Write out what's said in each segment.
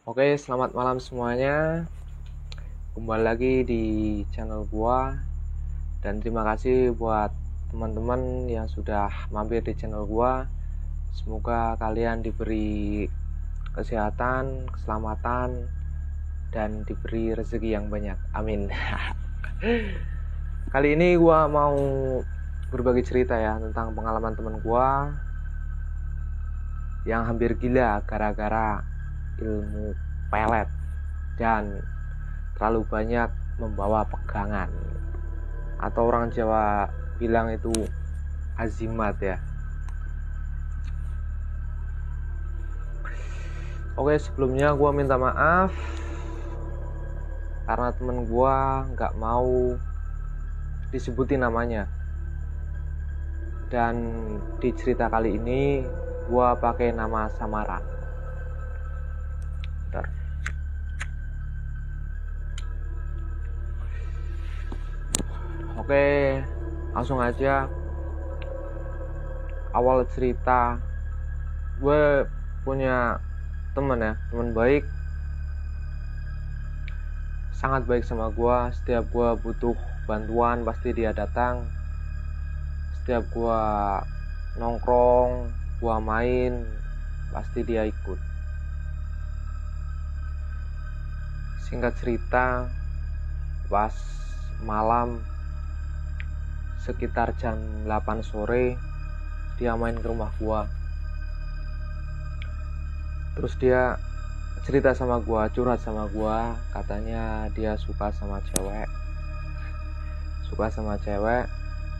Oke, selamat malam semuanya. Kembali lagi di channel gua dan terima kasih buat teman-teman yang sudah mampir di channel gua. Semoga kalian diberi kesehatan, keselamatan dan diberi rezeki yang banyak. Amin. Kali ini gua mau berbagi cerita ya tentang pengalaman teman gua yang hampir gila gara-gara ilmu pelet dan terlalu banyak membawa pegangan, atau orang Jawa bilang itu azimat ya. Oke, sebelumnya gue minta maaf karena temen gue nggak mau disebutin namanya, dan di cerita kali ini gue pakai nama samaran. Bentar. Oke, langsung aja. Awal cerita, gue punya teman baik, sangat baik sama gue. Setiap gue butuh bantuan pasti dia datang. Setiap gue nongkrong, gue main, pasti dia ikut. Singkat cerita, pas malam sekitar jam 8 sore dia main ke rumah gua. Terus dia cerita sama gua, curhat sama gua, katanya dia suka sama cewek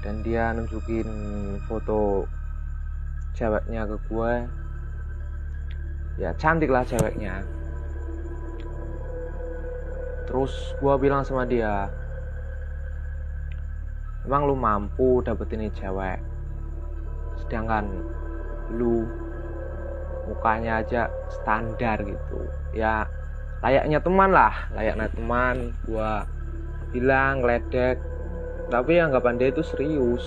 dan dia nunjukin foto ceweknya ke gua. Ya cantik lah ceweknya. Terus gua bilang sama dia, emang lu mampu dapetin ini cewek, sedangkan lu mukanya aja standar gitu ya, layaknya teman. Gua bilang ngeledek, tapi anggapan dia serius.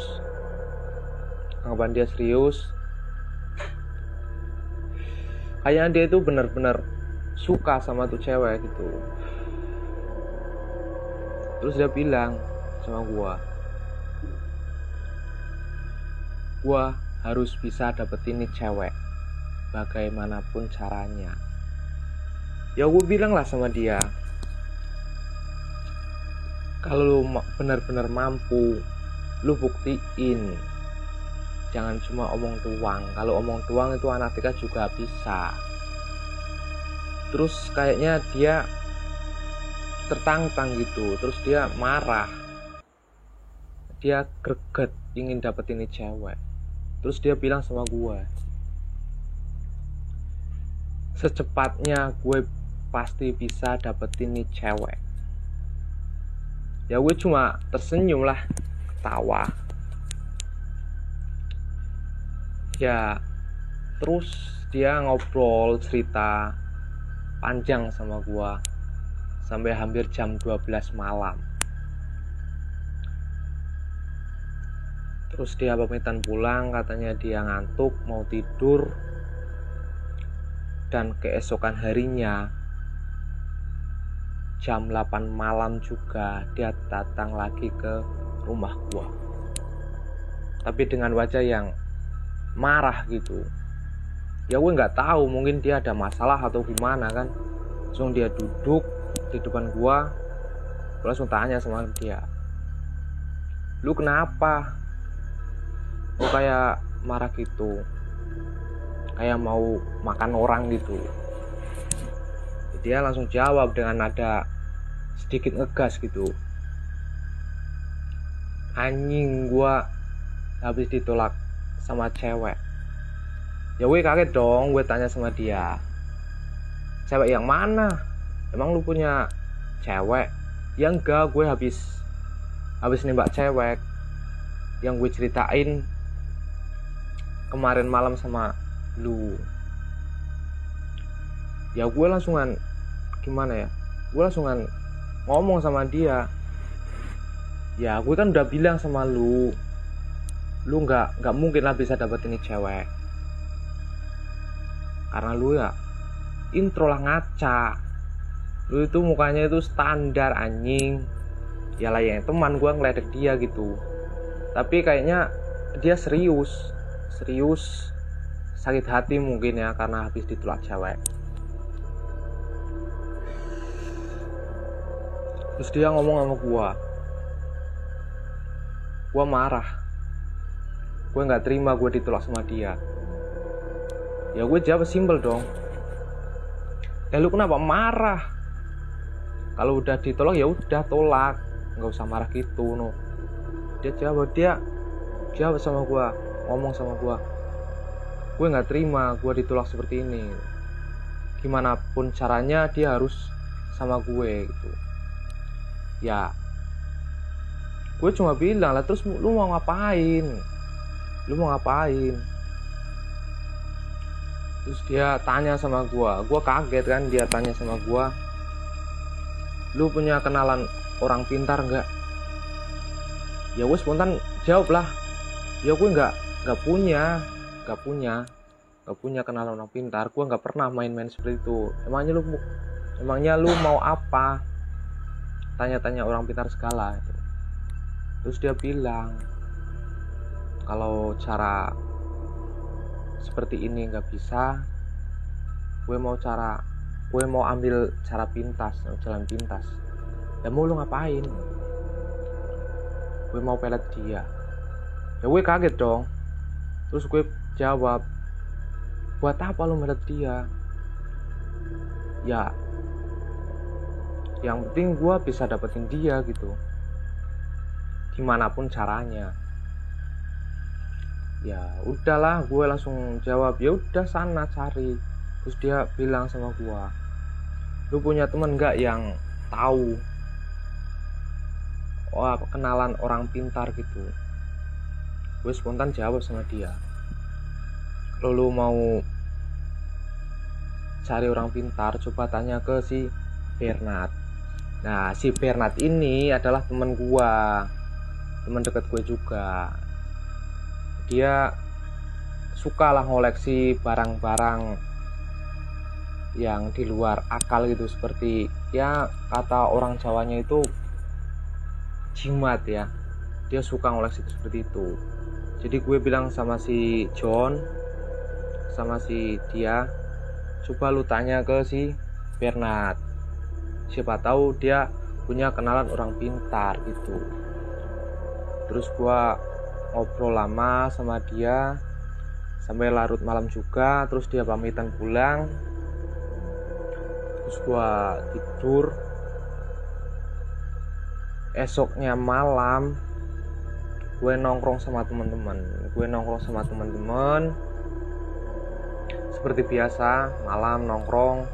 Kayaknya dia itu benar-benar suka sama tuh cewek gitu. Terus dia bilang sama gua harus bisa dapetin nih cewek bagaimanapun caranya. Ya gue bilang lah sama dia, kalau lu benar-benar mampu, lu buktiin. Jangan cuma omong doang. Kalau omong doang itu anak TK juga bisa. Terus kayaknya dia tertantang gitu. Terus dia marah, dia greget ingin dapetin ini cewek. Terus dia bilang sama gue, secepatnya gue pasti bisa dapetin nih cewek. Ya gue cuma tersenyum lah, ketawa. Ya terus dia ngobrol cerita panjang sama gue sampai hampir jam 12 malam. Terus dia pamitan pulang, katanya dia ngantuk mau tidur. Dan keesokan harinya jam 8 malam juga dia datang lagi ke rumah gua, tapi dengan wajah yang marah gitu. Ya gue nggak tahu, mungkin dia ada masalah atau gimana kan. Langsung dia duduk di depan gua langsung tanya sama dia, lu kenapa kok kayak marah gitu, kayak mau makan orang gitu. Dia langsung jawab dengan nada sedikit ngegas gitu, anjing gua habis ditolak sama cewek. Ya gue kaget dong, gue tanya sama dia, cewek yang mana? Emang lu punya cewek? Ya enggak, gue habis nembak cewek yang gue ceritain kemarin malam sama lu. Ya gue langsungan ngomong sama dia, ya gue kan udah bilang sama lu nggak mungkin lah bisa dapetin ini cewek, karena lu ya intro lah, ngaca. Lu itu mukanya itu standar anjing. Ya lah yang teman gue ngeledek dia gitu. Tapi kayaknya dia serius sakit hati mungkin ya, karena habis ditolak cewek. Terus dia ngomong sama gue marah, gue nggak terima gue ditolak sama dia. Ya gue jawab simpel dong, lu kenapa marah? Kalau udah ditolak ya udah tolak, nggak usah marah gitu no. Dia jawab sama gue, ngomong sama gue nggak terima gue ditolak seperti ini. Gimana pun caranya dia harus sama gue gitu. Ya gue cuma bilang lah, terus lu mau ngapain? Terus dia tanya sama gue kaget kan, dia tanya sama gue, lu punya kenalan orang pintar nggak? Ya gue spontan jawab lah, ya gue nggak punya kenalan orang pintar, gue nggak pernah main-main seperti itu. Emangnya lu mau apa? Tanya-tanya orang pintar segala gitu. Terus dia bilang kalau cara seperti ini nggak bisa, gue mau ambil cara pintas, jalan pintas. Ya mau lu ngapain? Gue mau pelet dia. Ya gue kaget dong. Terus gue jawab, buat apa lu pelet dia? Ya yang penting gue bisa dapetin dia gitu, gimana pun caranya. Ya udahlah, gue langsung jawab, ya udah sana cari. Terus dia bilang sama gue, lu punya temen nggak yang tahu kenalan orang pintar gitu? Gue spontan jawab sama dia, kalau lu mau cari orang pintar, coba tanya ke si Bernard. Nah si Bernard ini adalah teman dekat gue juga. Dia suka lah ngoleksi barang-barang yang di luar akal gitu, seperti ya kata orang Jawanya itu jimat ya. Dia suka ngoleksi seperti itu. Jadi gue bilang sama si John, sama si dia, coba lu tanya ke si Bernard, siapa tahu dia punya kenalan orang pintar gitu. Terus gua ngobrol lama sama dia sampai larut malam juga. Terus dia pamitan pulang, terus gua tidur. Esoknya malam gue nongkrong sama teman-teman seperti biasa, malam nongkrong.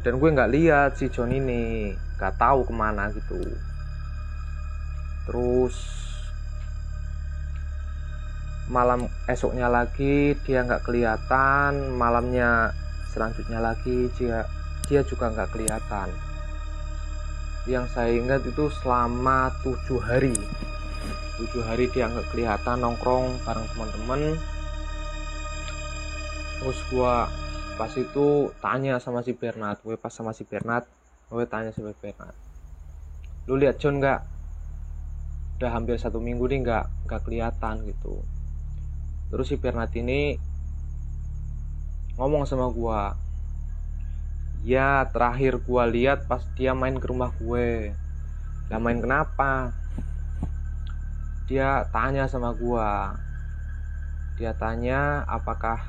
Dan gue nggak lihat si John ini, nggak tahu kemana gitu. Terus malam esoknya lagi dia nggak kelihatan, malamnya selanjutnya lagi dia juga nggak kelihatan. Yang saya ingat itu selama 7 hari dia nggak kelihatan nongkrong bareng teman-teman. Terus gue pas itu tanya sama si Bernard, gue tanya sama Bernard, lu lihat John nggak? Udah hampir 1 minggu nih nggak kelihatan gitu. Terus si Bernard ini ngomong sama gue, ya terakhir gue lihat pas dia main ke rumah gue. Lah main kenapa? Dia tanya sama gue, dia tanya apakah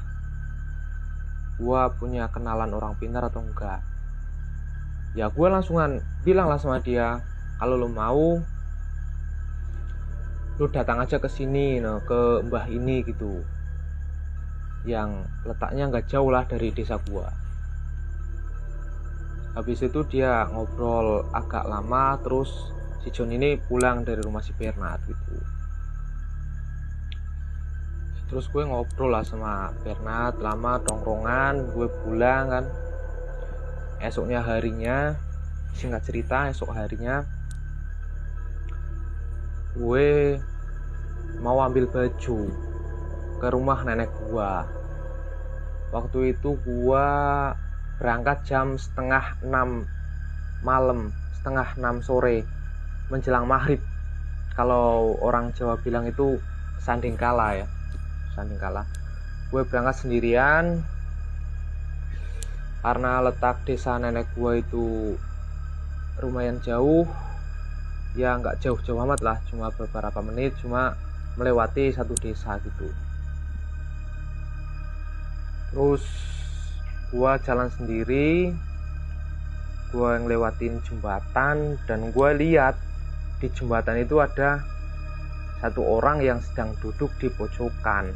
gue punya kenalan orang pintar atau enggak. Ya gue langsungan bilang lah sama dia, kalau lo mau lo datang aja ke sini, ke mbah ini gitu, yang letaknya nggak jauh lah dari desa gue. Habis itu dia ngobrol agak lama, terus si John ini pulang dari rumah si Bernard gitu. Terus gue ngobrol lah sama Bernard lama, tongkrongan. Gue pulang kan. Esoknya harinya, singkat cerita, esok harinya gue mau ambil baju ke rumah nenek gue. Waktu itu gue berangkat jam setengah 6 malam, setengah 6 sore menjelang maghrib. Kalau orang Jawa bilang itu sandingkala ya, sandingkala. Gue berangkat sendirian karena letak desa nenek gue itu lumayan jauh, ya nggak jauh-jauh amat lah, cuma beberapa menit, cuma melewati satu desa gitu. Terus gue jalan sendiri, gue ngelewatin jembatan, dan gue lihat di jembatan itu ada satu orang yang sedang duduk di pojokan.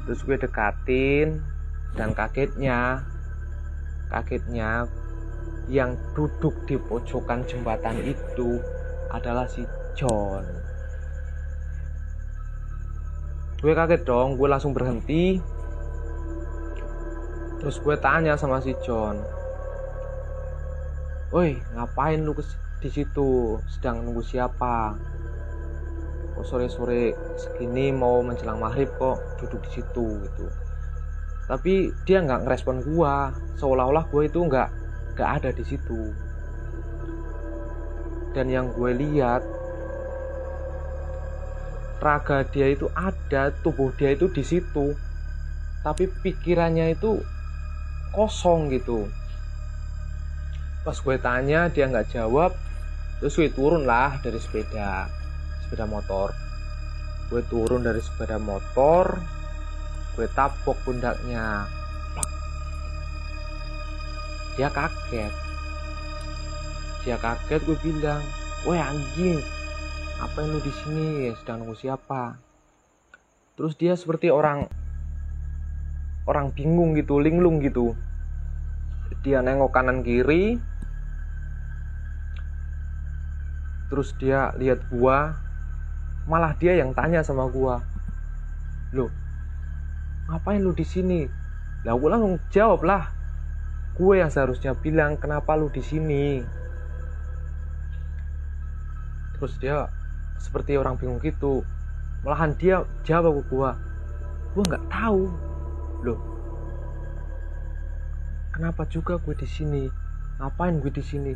Terus gue dekatin, dan kagetnya yang duduk di pojokan jembatan itu adalah si John. Gue kaget dong, gue langsung berhenti. Terus gue tanya sama si John, "Woi, ngapain lu di situ? Sedang nunggu siapa? Kok sore-sore segini mau menjelang maghrib kok duduk di situ?" gitu. Tapi dia nggak ngerespon gue, seolah-olah gue itu nggak ada di situ. Dan yang gue lihat, raga dia itu ada, tubuh dia itu di situ, tapi pikirannya itu kosong gitu. Pas gue tanya dia nggak jawab. Terus gue turun lah dari sepeda motor. Gue turun dari sepeda motor, gue tapok pundaknya. Dia kaget. Gue bilang, "Woi anjing, ngapain lu di sini? Sedang nunggu siapa?" Terus dia seperti orang bingung gitu, linglung gitu. Dia nengok kanan kiri, terus dia lihat gua, malah dia yang tanya sama gua, "Loh, ngapain lu di sini?" Lah gua langsung jawab lah, gue yang seharusnya bilang, "Kenapa lu di sini?" Terus dia seperti orang bingung gitu, malahan dia jawab ke gua, "Gua nggak tahu." Loh, kenapa juga gue di sini? Ngapain gue di sini?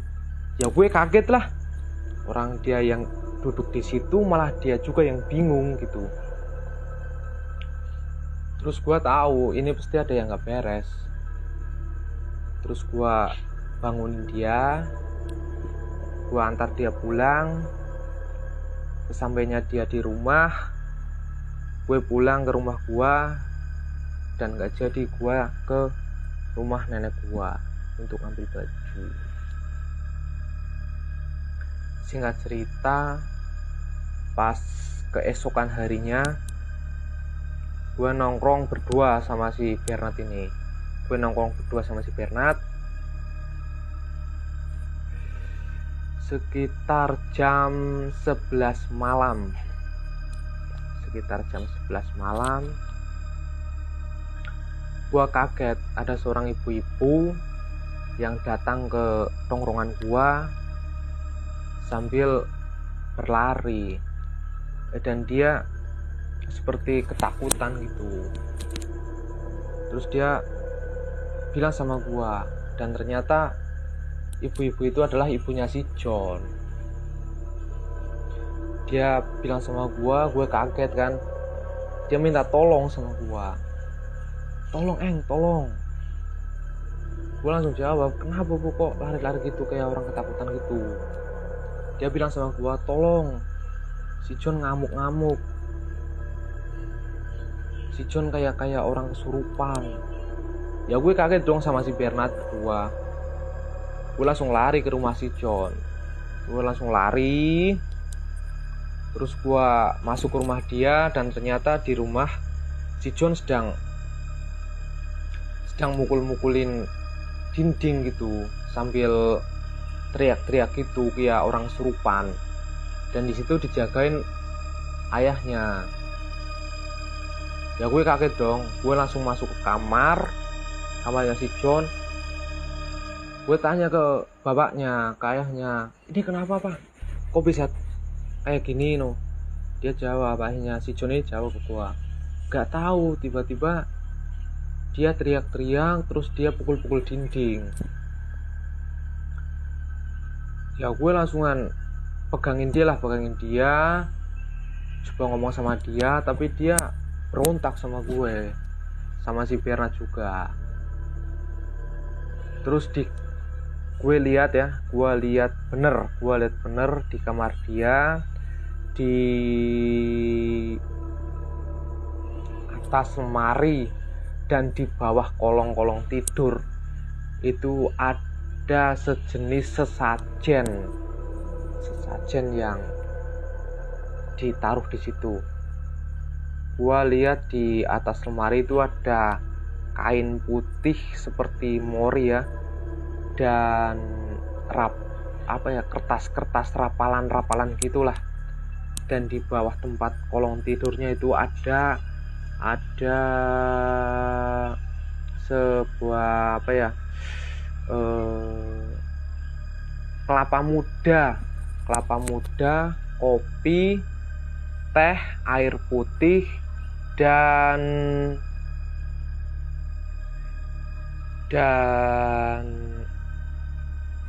Ya gue kaget lah. Orang dia yang duduk di situ, malah dia juga yang bingung gitu. Terus gue tahu ini pasti ada yang nggak beres. Terus gue bangunin dia, gue antar dia pulang. Sesampainya dia di rumah, gue pulang ke rumah gue, dan gak jadi gue ke rumah nenek gue untuk ambil baju. Singkat cerita, pas keesokan harinya gue nongkrong berdua sama si Bernard ini. Sekitar jam 11 malam. Gua kaget, ada seorang ibu-ibu yang datang ke tongkrongan gua sambil berlari, dan dia seperti ketakutan gitu. Terus dia bilang sama gua, dan ternyata ibu-ibu itu adalah ibunya si John. Dia bilang sama gua kaget kan. Dia minta tolong sama gua. Tolong. Gue langsung jawab, "Kenapa bu kok lari-lari gitu kayak orang ketakutan gitu?" Dia bilang sama gue, "Tolong, si John ngamuk-ngamuk. Si John kayak orang kesurupan." Ya gue kaget dong sama si Bernard berdua. Gue langsung lari ke rumah si John. Terus gue masuk ke rumah dia, dan ternyata di rumah si John sedang mukul-mukulin dinding gitu sambil teriak-teriak gitu kayak orang kesurupan. Dan di situ dijagain ayahnya. Ya gue kaget dong. Gue langsung masuk ke kamarnya si John. Gue tanya ke bapaknya, ke ayahnya, "Ini kenapa pak? Kok bisa kayak gini no?" Dia jawab, ayahnya si John ini jawab ke gue, "Gak tahu, tiba-tiba dia teriak-teriak, terus dia pukul-pukul dinding. Ya gue langsungan pegangin dia, coba ngomong sama dia, tapi dia berontak sama gue, sama si Pirna juga. Terus gue lihat bener di kamar dia, di atas lemari dan di bawah kolong-kolong tidur itu ada sejenis sesajen yang ditaruh di situ. Gua lihat di atas lemari itu ada kain putih seperti mori ya, dan kertas-kertas rapalan gitulah. Dan di bawah tempat kolong tidurnya itu ada sebuah kelapa muda, kopi, teh, air putih, dan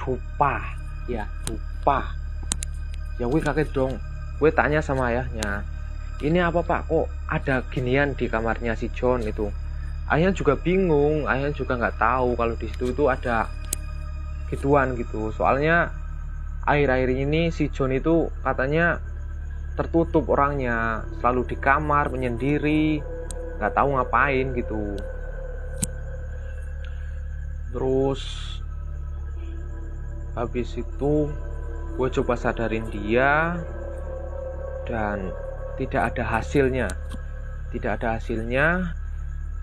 dupa. Ya gue kaget dong. Gue tanya sama ayahnya, ini apa pak, kok ada ginian di kamarnya si John itu. Ayahnya juga bingung, ayahnya juga nggak tahu kalau di situ itu ada gituan gitu. Soalnya akhir-akhir ini si John itu katanya tertutup orangnya, selalu di kamar menyendiri, nggak tahu ngapain gitu. Terus habis itu gue coba sadarin dia dan tidak ada hasilnya.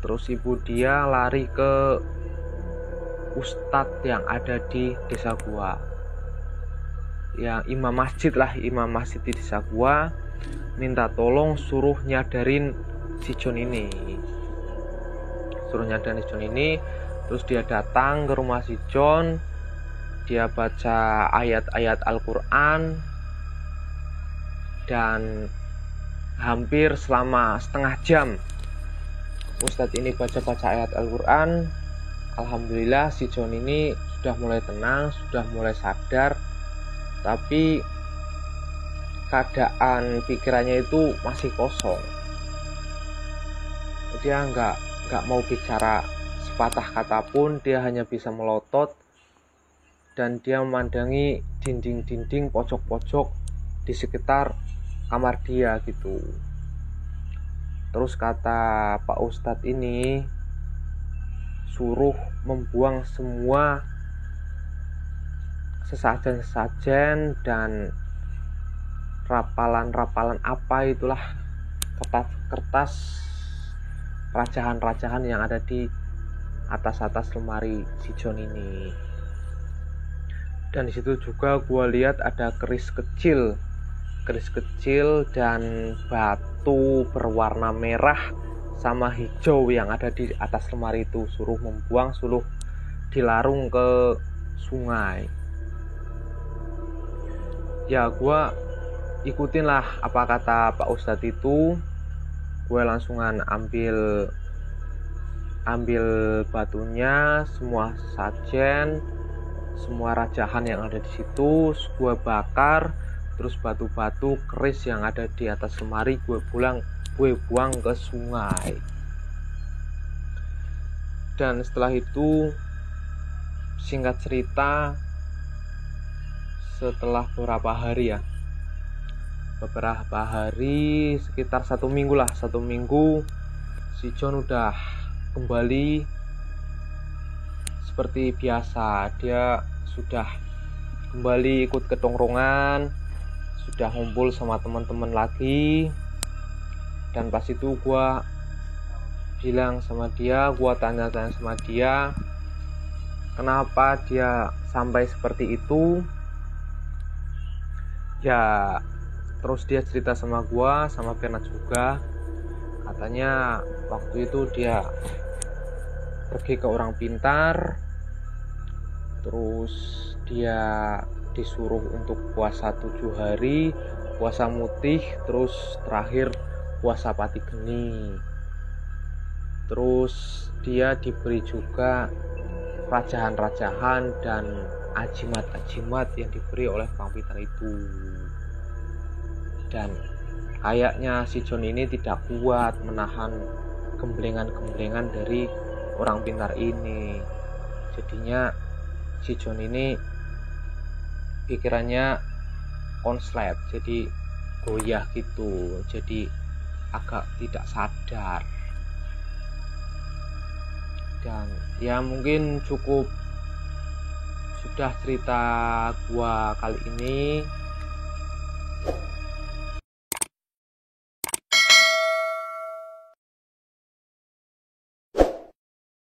Terus ibu dia lari ke ustadz yang ada di desa gua, ya imam masjid di desa gua, minta tolong suruh nyadarin si John ini. Terus dia datang ke rumah si John, dia baca ayat-ayat Al-Quran, dan hampir selama setengah jam ustadz ini baca ayat Al-Quran. Alhamdulillah si John ini sudah mulai tenang, sudah mulai sadar, tapi keadaan pikirannya itu masih kosong. Dia nggak mau bicara sepatah kata pun, dia hanya bisa melotot dan dia memandangi dinding-dinding, pojok-pojok di sekitar kamar dia gitu. Terus kata Pak Ustadz ini suruh membuang semua sesajen dan rapalan apa itulah, kertas rajahan yang ada di atas lemari si John ini. Dan di situ juga gua lihat ada keris kecil dan batu berwarna merah sama hijau yang ada di atas lemari itu. Suruh membuang, suruh dilarung ke sungai. Ya gua ikutin lah apa kata Pak Ustadz itu. Gue langsungan ambil batunya, semua sajen, semua rajahan yang ada di situ gue bakar. Terus batu-batu keris yang ada di atas lemari gue buang ke sungai. Dan setelah itu, singkat cerita, setelah beberapa hari sekitar 1 minggu si John udah kembali seperti biasa. Dia sudah kembali ikut ke tongkrongan, sudah ngumpul sama teman-teman lagi. Dan pas itu gue bilang sama dia, gue tanya-tanya sama dia kenapa dia sampai seperti itu. Ya terus dia cerita sama gue, sama Pirna juga. Katanya waktu itu dia pergi ke orang pintar, terus dia disuruh untuk puasa 7 hari, puasa mutih, terus terakhir puasa pati geni. Terus dia diberi juga rajahan-rajahan dan ajimat-ajimat yang diberi oleh orang pintar itu. Dan kayaknya si John ini tidak kuat menahan gemblengan-gemblengan dari orang pintar ini. Jadinya si John ini pikirannya konslet, jadi goyah gitu, jadi agak tidak sadar. Dan ya mungkin cukup sudah cerita gua kali ini.